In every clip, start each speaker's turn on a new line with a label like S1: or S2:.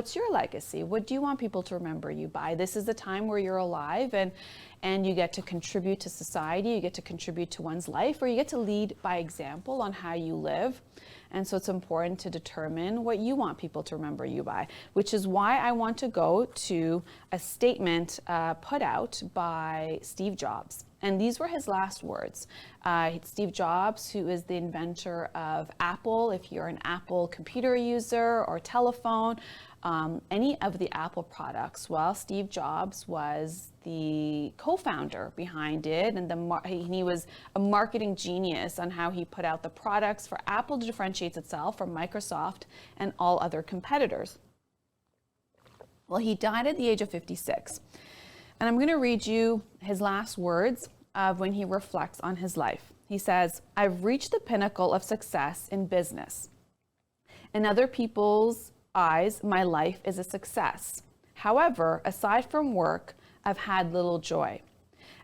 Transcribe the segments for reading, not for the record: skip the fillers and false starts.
S1: what's your legacy? What do you want people to remember you by? This is the time where you're alive and you get to contribute to society, you get to contribute to one's life, or you get to lead by example on how you live. And so it's important to determine what you want people to remember you by, which is why I want to go to a statement put out by Steve Jobs. And these were his last words. Steve Jobs, who is the inventor of Apple, if you're an Apple computer user or telephone, any of the Apple products, well, Steve Jobs was the co-founder behind it, and he was a marketing genius on how he put out the products for Apple to differentiate itself from Microsoft and all other competitors. Well, he died at the age of 56. And I'm going to read you his last words of when he reflects on his life. He says, "I've reached the pinnacle of success in business. In other people's eyes, my life is a success. However, aside from work, I've had little joy.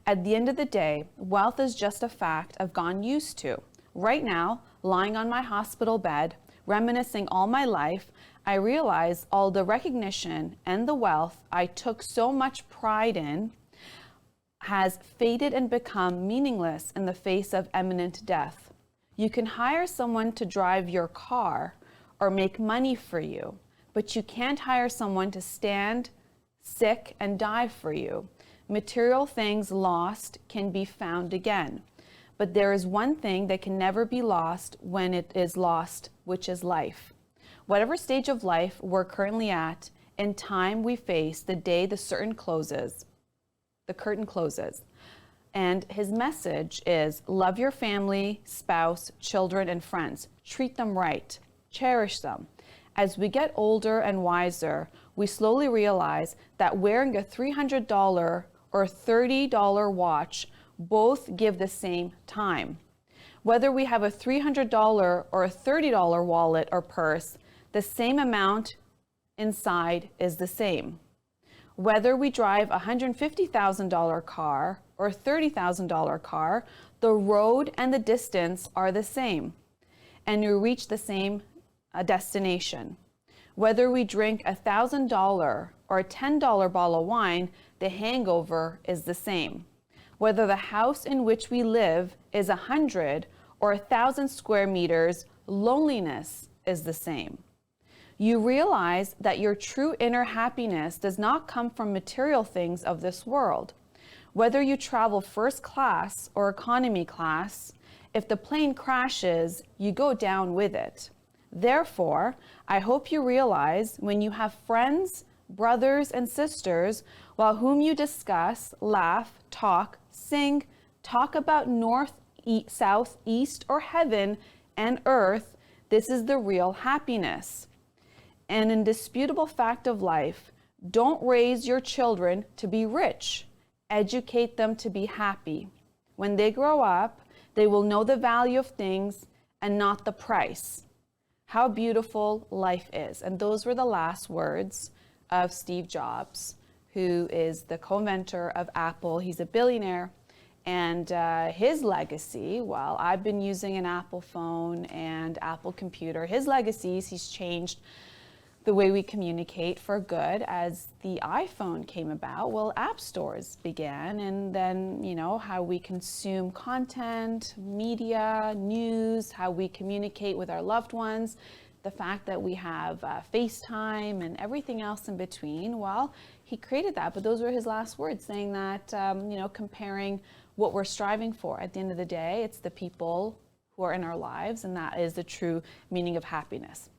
S1: At the end of the day, wealth is just a fact I've gotten used to. Right now, lying on my hospital bed, reminiscing all my life, I realize all the recognition and the wealth I took so much pride in has faded and become meaningless in the face of imminent death. You can hire someone to drive your car or make money for you, but you can't hire someone to stand sick and die for you. Material things lost can be found again, but there is one thing that can never be lost when it is lost, which is life. Whatever stage of life we're currently at, in time we face the day the curtain closes. And his message is, love your family, spouse, children, and friends. Treat them right. Cherish them. As we get older and wiser, we slowly realize that wearing a $300 or $30 watch both give the same time. Whether we have a $300 or a $30 wallet or purse, the same amount inside is the same. Whether we drive a $150,000 car or a $30,000 car, the road and the distance are the same, and you reach the same destination. Whether we drink a $1,000 or a $10 bottle of wine, the hangover is the same. Whether the house in which we live is 100 or 1,000 square meters, loneliness is the same. You realize that your true inner happiness does not come from material things of this world. Whether you travel first class or economy class, if the plane crashes, you go down with it. Therefore, I hope you realize when you have friends, brothers, and sisters, while whom you discuss, laugh, talk, sing, talk about north, south, east, or heaven and earth, this is the real happiness. An indisputable fact of life, don't raise your children to be rich. Educate them to be happy. When they grow up, they will know the value of things and not the price. How beautiful life is. And those were the last words of Steve Jobs, who is the co-inventor of Apple. He's a billionaire. And his legacy, well, I've been using an Apple phone and Apple computer. His legacies, he's changed the way we communicate for good. As the iPhone came about, well, app stores began, and then, how we consume content, media, news, how we communicate with our loved ones, the fact that we have FaceTime and everything else in between. Well, he created that, but those were his last words, saying that, comparing what we're striving for. At the end of the day, it's the people who are in our lives, and that is the true meaning of happiness.